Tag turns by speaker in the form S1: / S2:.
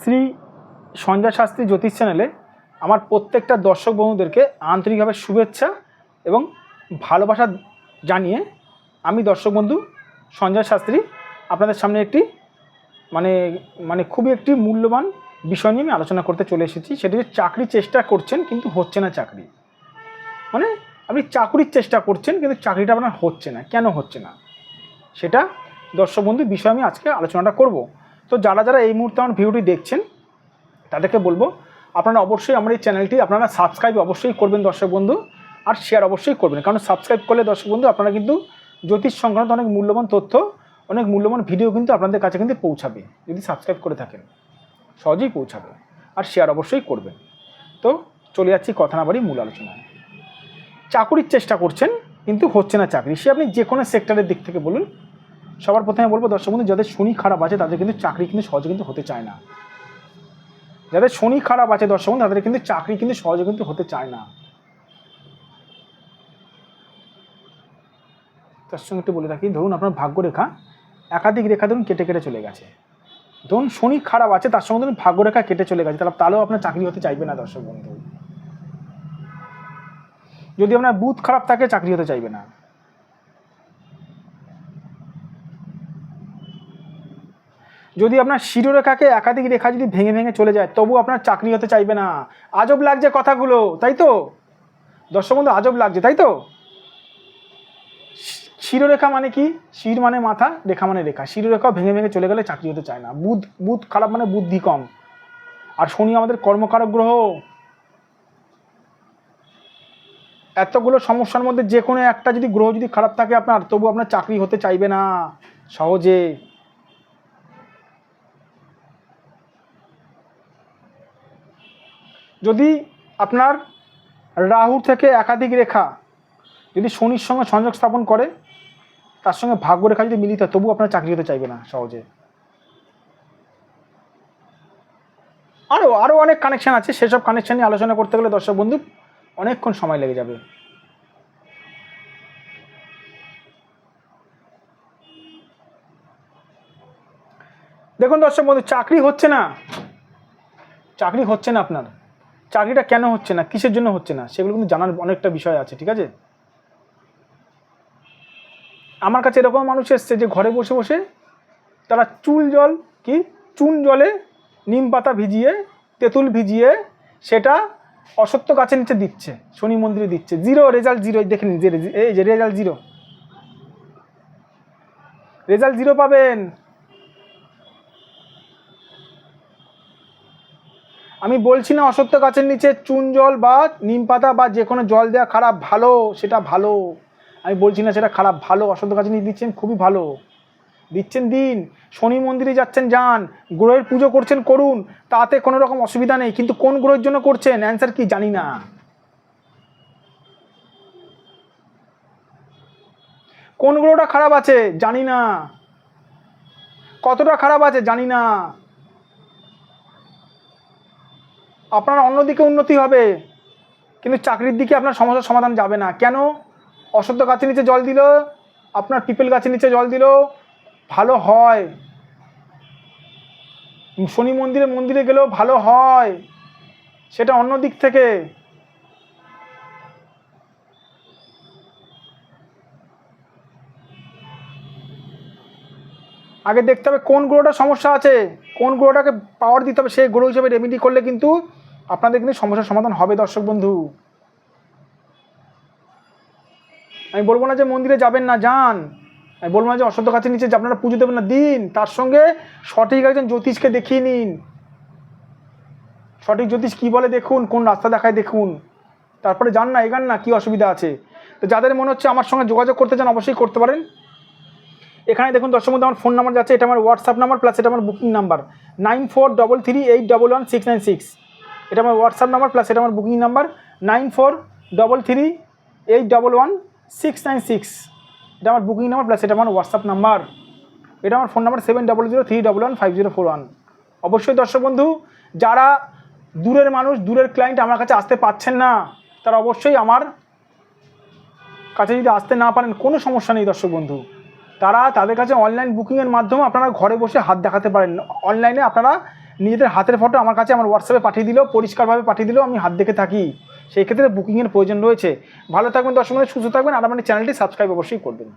S1: শ্রী সঞ্জয় শাস্ত্রী জ্যোতিষ চ্যানেলে আমার প্রত্যেকটা দর্শক বন্ধুদেরকে আন্তরিকভাবে শুভেচ্ছা এবং ভালোবাসা জানিয়ে আমি দর্শক বন্ধু সঞ্জয় শাস্ত্রী আপনাদের সামনে একটি খুবই একটি মূল্যবান বিষয় নিয়ে আমি আলোচনা করতে চলে এসেছি। সেটি যে চাকরি চেষ্টা করছেন কিন্তু হচ্ছে না চাকরি, আপনি চাকরির চেষ্টা করছেন কিন্তু চাকরিটা আপনার হচ্ছে না, কেন হচ্ছে না সেটা দর্শক বন্ধু বিষয়ে আমি আজকে আলোচনাটা করব। তো যারা যারা এই মুহূর্তে আমার ভিডিওটি দেখছেন তাদেরকে বলবো আপনারা অবশ্যই আমার এই চ্যানেলটি আপনারা সাবস্ক্রাইব অবশ্যই করবেন দর্শক বন্ধু, আর শেয়ার অবশ্যই করবেন। কারণ সাবস্ক্রাইব করলে দর্শক বন্ধু আপনারা কিন্তু জ্যোতিষ সংক্রান্ত অনেক মূল্যবান তথ্য, অনেক মূল্যবান ভিডিও কিন্তু আপনাদের কাছে কিন্তু পৌঁছাবে। যদি সাবস্ক্রাইব করে থাকেন সহজেই পৌঁছাবে, আর শেয়ার অবশ্যই করবেন। তো চলে যাচ্ছি কথা না বাড়ি মূল আলোচনায়। চাকরির চেষ্টা করছেন কিন্তু হচ্ছে না চাকরি, সে আপনি যে কোনো সেক্টরের দিক থেকে বলুন। সবার প্রথমে বলবো দর্শক বন্ধু, যাদের শনি খারাপ আছে তাদের কিন্তু চাকরি কিন্তু সহজে কিন্তু হতে চায় না। যাদের শনি খারাপ আছে দর্শক বন্ধু তাদের কিন্তু চাকরি কিন্তু সহজে কিন্তু হতে চায় না। তার সঙ্গে একটু বলে রাখি, ধরুন আপনার ভাগ্যরেখা একাধিক রেখা ধরুন কেটে কেটে চলে গেছে, ধরুন শনি খারাপ আছে তার সঙ্গে ধরুন ভাগ্যরেখা কেটে চলে গেছে, তাহলেও আপনার চাকরি হতে চাইবে না দর্শক বন্ধু। যদি আপনার বুধ খারাপ থাকে চাকরি হতে চাইবে না। যদি আপনার শিরোরেখাকে একাধিক রেখা যদি ভেঙে ভেঙে চলে যায় তবু আপনার চাকরি হতে চাইবে না। আজব লাগছে কথাগুলো, তাই তো দর্শক বন্ধু? আজব লাগছে, তাই তো? শিরোরেখা মানে কি? শির মানে মাথা, রেখা মানে রেখা। শিরোরেখাও ভেঙে ভেঙে চলে গেলে চাকরি হতে চায় না। বুধ খারাপ মানে বুদ্ধি কম, আর শনি আমাদের কর্মকারক গ্রহ। এতগুলো সমস্যার মধ্যে যে কোনো একটা যদি গ্রহ যদি খারাপ থাকে আপনার, তবু আপনার চাকরি হতে চাইবে না সহজে। যদি আপনার রাহু থেকে একাধিক রেখা যদি শনির সঙ্গে সংযোগ স্থাপন করে, তার সঙ্গে ভাগ্যরেখা যদি মিলিত হয়, তবু আপনার চাকরি হতে চাইবে না সহজে। আরও অনেক কানেকশান আছে, সেসব কানেকশান নিয়ে আলোচনা করতে গেলে দর্শক বন্ধু অনেকক্ষণ সময় লেগে যাবে। দেখুন দর্শক বন্ধু, চাকরি হচ্ছে না আপনার। চাকরিটা কেন হচ্ছে না, কিসের জন্য হচ্ছে না, সেগুলো কিন্তু জানার অনেকটা বিষয় আছে, ঠিক আছে? আমার কাছে এরকম মানুষ এসছে যে ঘরে বসে বসে তারা চুন জলে নিম পাতা ভিজিয়ে, তেঁতুল ভিজিয়ে সেটা অসত্য গাছের নিচে দিচ্ছে, শনি মন্দিরে দিচ্ছে, জিরো রেজাল্ট, জিরো। দেখে নিন, এই যে রেজাল্ট জিরো পাবেন। আমি বলছি না অসত্য গাছের নিচে চুন জল বা নিম পাতা বা যে কোনো জল দেওয়া খারাপ, ভালো, সেটা ভালো। আমি বলছি না সেটা খারাপ, ভালো। অসত্য গাছের নিচে দিচ্ছেন, খুবই ভালো। দিচ্ছেন দিন, শনি মন্দিরে যাচ্ছেন যান, গ্রহের পুজো করছেন করুন, তাতে কোনো রকম অসুবিধা নেই। কিন্তু কোন গ্রহের জন্য করছেন, অ্যান্সার কি জানি না। কোন গ্রহটা খারাপ আছে জানি না, কতটা খারাপ আছে জানি না। আপনার অন্যদিকে উন্নতি হবে কিন্তু চাকরির দিকে আপনার সমস্যার সমাধান যাবে না। কেন? অসত্য গাছের নিচে জল দিল, আপনার পিপল গাছের নিচে জল দিল, ভালো হয়। শনি মন্দিরে গেলেও ভালো হয়, সেটা অন্য দিক থেকে। আগে দেখতে হবে কোন গ্রহটা সমস্যা আছে, কোন গ্রহটাকে পাওয়ার দিতে হবে, সেই গ্রহ হিসেবে রেমেডি করলে কিন্তু আপনাদের কিন্তু সমস্যার সমাধান হবে দর্শক বন্ধু। আমি বলবো না যে মন্দিরে যাবেন না, যান। আমি বলবো না যে অসত্য গাছের নিচে আপনারা পুজো দেবেন না, দিন। তার সঙ্গে সঠিক একজন জ্যোতিষকে দেখিয়ে নিন। সঠিক জ্যোতিষ কী বলে দেখুন, কোন রাস্তা দেখায় দেখুন, তারপরে যান না, এগান না, কী অসুবিধা আছে। তো যাদের মনে হচ্ছে আমার সঙ্গে যোগাযোগ করতে চান অবশ্যই করতে পারেন। এখানে দেখুন দর্শক বন্ধু আমার ফোন নাম্বার যাচ্ছে, এটা আমার হোয়াটসঅ্যাপ নাম্বার, প্লাস এটা আমার বুকিং নাম্বার 9433811696। এটা আমার হোয়াটসঅ্যাপ নাম্বার, প্লাস এটা আমার বুকিং নাম্বার 9433811696। এটা আমার বুকিং নাম্বার, প্লাস এটা আমার হোয়াটসঅ্যাপ নাম্বার। এটা আমার ফোন নাম্বার 7003115041। অবশ্যই দর্শক বন্ধু যারা দূরের মানুষ, দূরের ক্লায়েন্ট আমার কাছে আসতে পারছেন না, তারা অবশ্যই আমার কাছে যদি আসতে না পারেন কোনো সমস্যা নেই দর্শক বন্ধু। তাদের কাছে অনলাইন বুকিংয়ের মাধ্যমে আপনারা ঘরে বসে হাত দেখাতে পারেন। অনলাইনে আপনারা নিজেদের হাতের ফটো আমার কাছে আমার হোয়াটসঅ্যাপে পাঠিয়ে দিলেও, পরিষ্কারভাবে পাঠিয়ে দিলেও আমি হাত দেখে থাকি। সেই ক্ষেত্রে বুকিংয়ের প্রয়োজন রয়েছে। ভালো থাকবেন দর্শক বন্ধু, সুস্থ থাকবেন, আর আমার চ্যানেলটি সাবস্ক্রাইব অবশ্যই করবেন।